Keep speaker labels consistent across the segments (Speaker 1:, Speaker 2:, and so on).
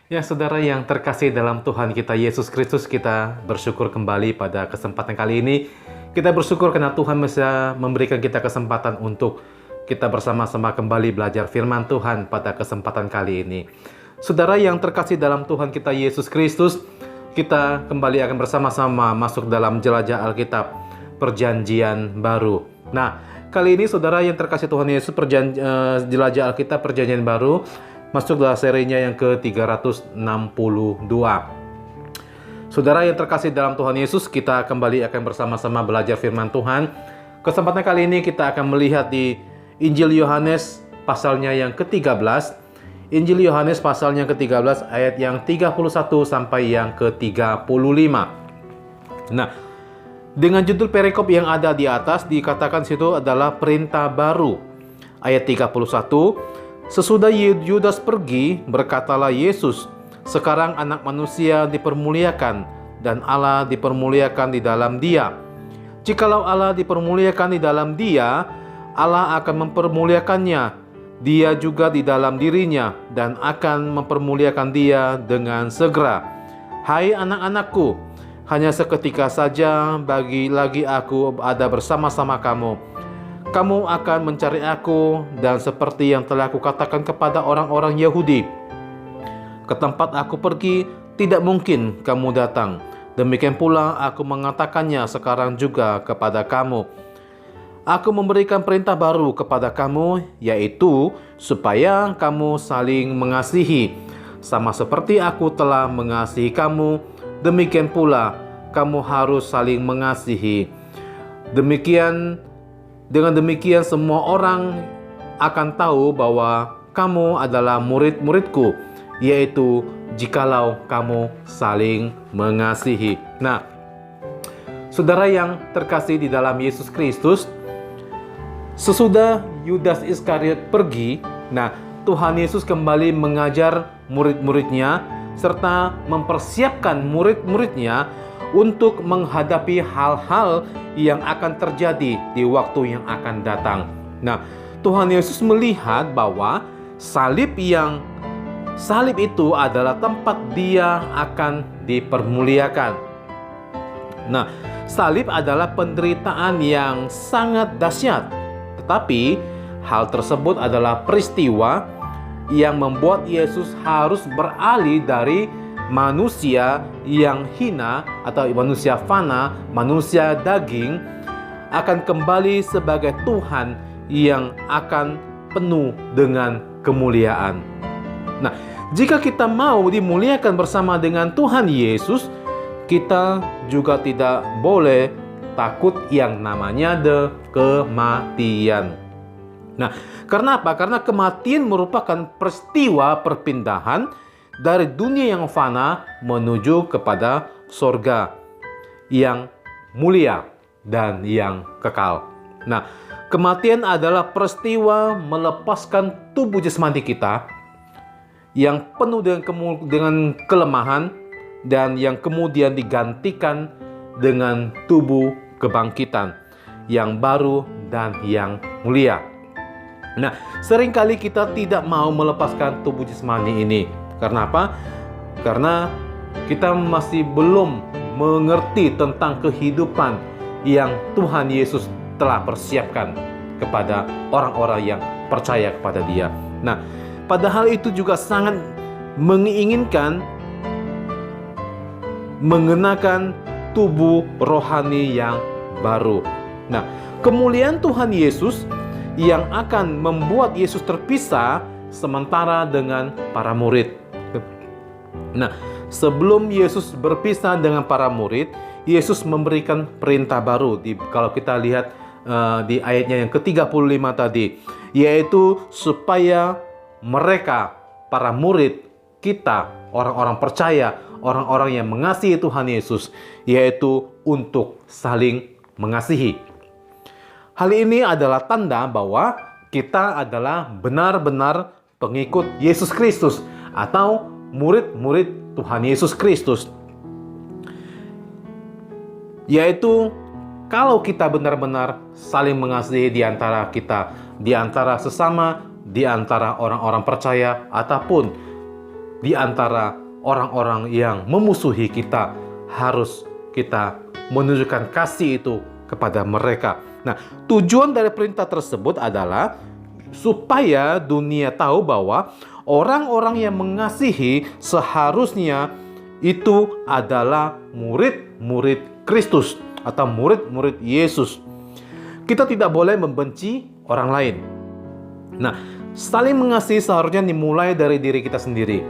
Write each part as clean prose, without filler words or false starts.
Speaker 1: Ya, saudara yang terkasih dalam Tuhan kita Yesus Kristus, kita bersyukur kembali pada kesempatan kali ini. Kita bersyukur karena Tuhan bisa memberikan kita kesempatan untuk kita bersama-sama kembali belajar firman Tuhan pada kesempatan kali ini. Saudara yang terkasih dalam Tuhan kita Yesus Kristus, kita kembali akan bersama-sama masuk dalam jelajah Alkitab, Perjanjian Baru. Nah, kali ini saudara yang terkasih Tuhan Yesus, jelajah Alkitab Perjanjian Baru, masuk dalam serinya yang ke-362. Saudara yang terkasih dalam Tuhan Yesus, kita kembali akan bersama-sama belajar firman Tuhan. Kesempatan kali ini kita akan melihat di Injil Yohanes pasalnya yang ke-13. Injil Yohanes pasalnya ke-13 ayat yang 31 sampai yang ke-35. Nah, dengan judul perikop yang ada di atas dikatakan situ adalah perintah baru. Ayat 31, sesudah Yudas pergi, berkatalah Yesus, sekarang anak manusia dipermuliakan dan Allah dipermuliakan di dalam dia. Jikalau Allah dipermuliakan di dalam dia, Allah akan mempermuliakannya, dia juga di dalam dirinya dan akan mempermuliakan dia dengan segera. Hai anak-anakku, hanya seketika saja lagi aku ada bersama-sama kamu. Kamu akan mencari aku, dan seperti yang telah aku katakan kepada orang-orang Yahudi, ke tempat aku pergi tidak mungkin kamu datang. Demikian pula aku mengatakannya sekarang juga kepada kamu. Aku memberikan perintah baru kepada kamu, yaitu supaya kamu saling mengasihi. Sama seperti aku telah mengasihi kamu, demikian pula kamu harus saling mengasihi. Dengan demikian semua orang akan tahu bahwa kamu adalah murid-muridku, yaitu jikalau kamu saling mengasihi. Nah, saudara yang terkasih di dalam Yesus Kristus, sesudah Yudas Iskariot pergi, Tuhan Yesus kembali mengajar murid-muridnya serta mempersiapkan murid-muridnya untuk menghadapi hal-hal yang akan terjadi di waktu yang akan datang. Nah, Tuhan Yesus melihat bahwa salib itu adalah tempat dia akan dipermuliakan. Nah, salib adalah penderitaan yang sangat dahsyat. Tetapi hal tersebut adalah peristiwa yang membuat Yesus harus beralih dari manusia yang hina atau manusia fana, manusia daging, akan kembali sebagai Tuhan yang akan penuh dengan kemuliaan. Nah, jika kita mau dimuliakan bersama dengan Tuhan Yesus, kita juga tidak boleh takut yang namanya kematian. Nah, karena apa? Karena kematian merupakan peristiwa perpindahan dari dunia yang fana menuju kepada sorga yang mulia dan yang kekal. Nah, kematian adalah peristiwa melepaskan tubuh jasmani kita yang penuh dengan kelemahan dan yang kemudian digantikan dengan tubuh kebangkitan yang baru dan yang mulia. Nah, seringkali kita tidak mau melepaskan tubuh jasmani ini. Karena apa? Karena kita masih belum mengerti tentang kehidupan yang Tuhan Yesus telah persiapkan kepada orang-orang yang percaya kepada Dia. Nah, padahal itu juga sangat menginginkan mengenakan tubuh rohani yang baru. Nah, kemuliaan Tuhan Yesus yang akan membuat Yesus terpisah sementara dengan para murid. Nah, sebelum Yesus berpisah dengan para murid, Yesus memberikan perintah baru. Kalau kita lihat di ayatnya yang ke-35 tadi, yaitu supaya mereka, para murid kita, orang-orang percaya, orang-orang yang mengasihi Tuhan Yesus, yaitu untuk saling mengasihi. Hal ini adalah tanda bahwa kita adalah benar-benar pengikut Yesus Kristus atau murid-murid Tuhan Yesus Kristus. Yaitu kalau kita benar-benar saling mengasihi di antara kita, di antara sesama, di antara orang-orang percaya ataupun di antara orang-orang yang memusuhi kita, harus kita menunjukkan kasih itu kepada mereka. Nah, tujuan dari perintah tersebut adalah supaya dunia tahu bahwa orang-orang yang mengasihi seharusnya itu adalah murid-murid Kristus atau murid-murid Yesus. Kita tidak boleh membenci orang lain. Nah, saling mengasihi seharusnya dimulai dari diri kita sendiri.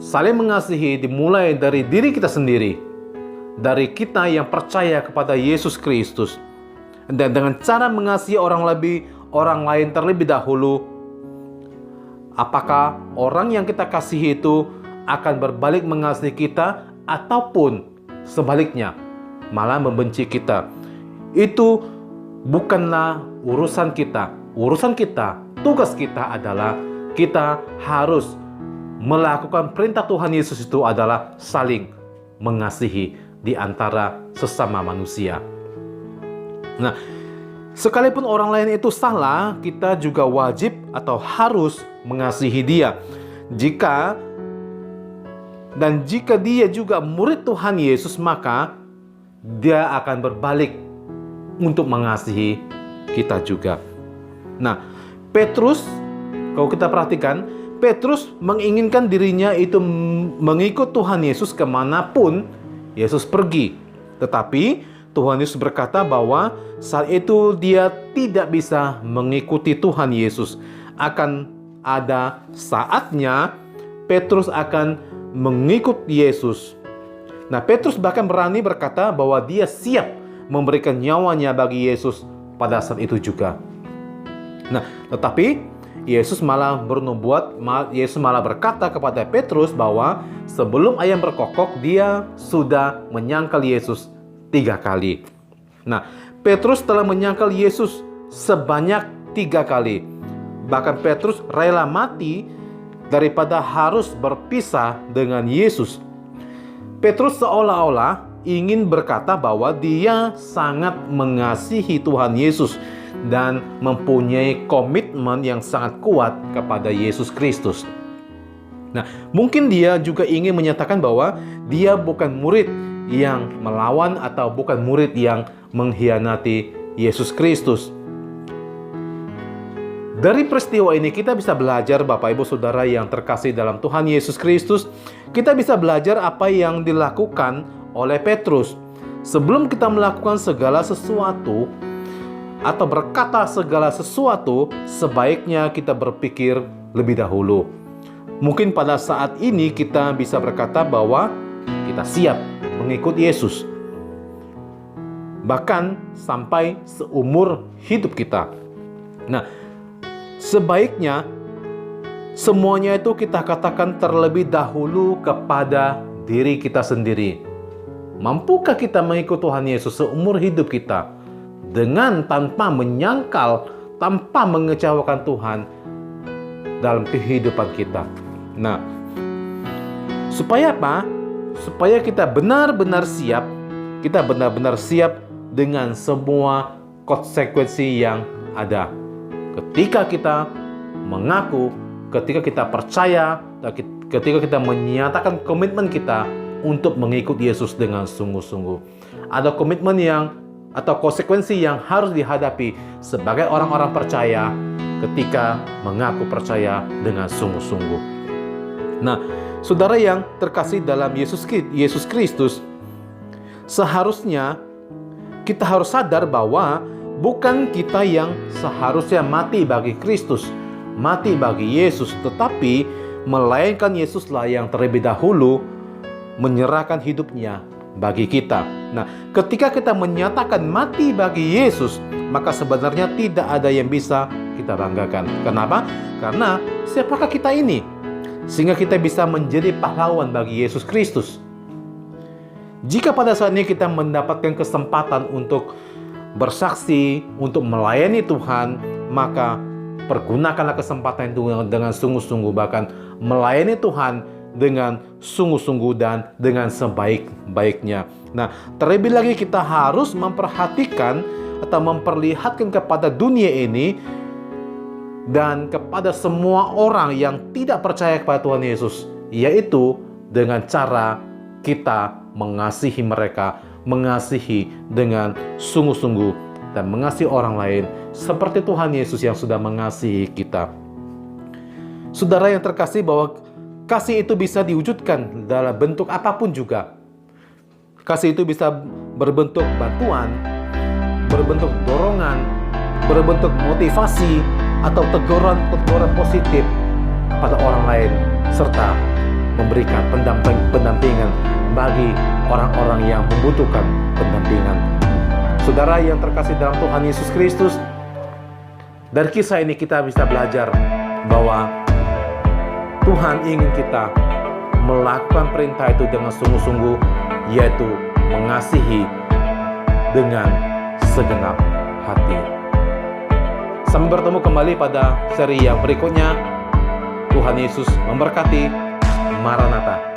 Speaker 1: Saling mengasihi dimulai dari diri kita sendiri, dari kita yang percaya kepada Yesus Kristus. Dan dengan cara mengasihi orang lain terlebih dahulu, apakah orang yang kita kasihi itu akan berbalik mengasihi kita ataupun sebaliknya malah membenci kita, itu bukanlah urusan kita. Urusan kita, tugas kita adalah kita harus melakukan perintah Tuhan Yesus, itu adalah saling mengasihi di antara sesama manusia. Nah, sekalipun orang lain itu salah, kita juga wajib atau harus mengasihi dia. Jika dia juga murid Tuhan Yesus, maka dia akan berbalik untuk mengasihi kita juga. Nah, Petrus, kalau kita perhatikan, Petrus menginginkan dirinya itu mengikut Tuhan Yesus kemanapun Yesus pergi. Tetapi Tuhan Yesus berkata bahwa saat itu dia tidak bisa mengikuti Tuhan Yesus. Akan ada saatnya Petrus akan mengikut Yesus. Nah, Petrus bahkan berani berkata bahwa dia siap memberikan nyawanya bagi Yesus pada saat itu juga. Nah, tetapi Yesus malah berkata kepada Petrus bahwa sebelum ayam berkokok, dia sudah menyangkal Yesus 3 kali. Nah, Petrus telah menyangkal Yesus sebanyak 3 kali. Bahkan Petrus rela mati daripada harus berpisah dengan Yesus. Petrus seolah-olah ingin berkata bahwa dia sangat mengasihi Tuhan Yesus dan mempunyai komitmen yang sangat kuat kepada Yesus Kristus. Nah, mungkin dia juga ingin menyatakan bahwa dia bukan murid yang melawan atau bukan murid yang mengkhianati Yesus Kristus. Dari peristiwa ini kita bisa belajar, Bapak Ibu Saudara yang terkasih dalam Tuhan Yesus Kristus, kita bisa belajar apa yang dilakukan oleh Petrus. Sebelum kita melakukan segala sesuatu atau berkata segala sesuatu, sebaiknya kita berpikir lebih dahulu. Mungkin pada saat ini kita bisa berkata bahwa kita siap mengikut Yesus, bahkan sampai seumur hidup kita. Nah, sebaiknya semuanya itu kita katakan terlebih dahulu kepada diri kita sendiri. Mampukah kita mengikut Tuhan Yesus seumur hidup kita dengan tanpa menyangkal, tanpa mengecewakan Tuhan dalam kehidupan kita? Nah, supaya apa? Supaya kita benar-benar siap, dengan semua konsekuensi yang ada. Ketika kita mengaku, ketika kita percaya, ketika kita menyatakan komitmen kita untuk mengikut Yesus dengan sungguh-sungguh. Ada komitmen atau konsekuensi yang harus dihadapi sebagai orang-orang percaya ketika mengaku percaya dengan sungguh-sungguh. Nah, saudara yang terkasih dalam Yesus Kristus, seharusnya kita harus sadar bahwa bukan kita yang seharusnya mati bagi Kristus, mati bagi Yesus, tetapi melainkan Yesuslah yang terlebih dahulu menyerahkan hidupnya bagi kita. Nah, ketika kita menyatakan mati bagi Yesus, maka sebenarnya tidak ada yang bisa kita banggakan. Kenapa? Karena siapakah kita ini sehingga kita bisa menjadi pahlawan bagi Yesus Kristus? Jika pada saat ini kita mendapatkan kesempatan untuk bersaksi, untuk melayani Tuhan, maka pergunakanlah kesempatan itu dengan sungguh-sungguh, bahkan melayani Tuhan dengan sungguh-sungguh dan dengan sebaik-baiknya. Nah, terlebih lagi kita harus memperhatikan atau memperlihatkan kepada dunia ini dan kepada semua orang yang tidak percaya kepada Tuhan Yesus, yaitu dengan cara kita mengasihi mereka, mengasihi dengan sungguh-sungguh dan mengasihi orang lain seperti Tuhan Yesus yang sudah mengasihi kita. Saudara yang terkasih, bahwa kasih itu bisa diwujudkan dalam bentuk apapun juga. Kasih itu bisa berbentuk bantuan, berbentuk dorongan, berbentuk motivasi, atau teguran positif kepada orang lain, serta memberikan pendampingan bagi orang-orang yang membutuhkan pendampingan. Saudara yang terkasih dalam Tuhan Yesus Kristus, dari kisah ini kita bisa belajar bahwa Tuhan ingin kita melakukan perintah itu dengan sungguh-sungguh, yaitu mengasihi dengan segenap hati. Sampai bertemu kembali pada seri yang berikutnya. Tuhan Yesus memberkati. Maranatha.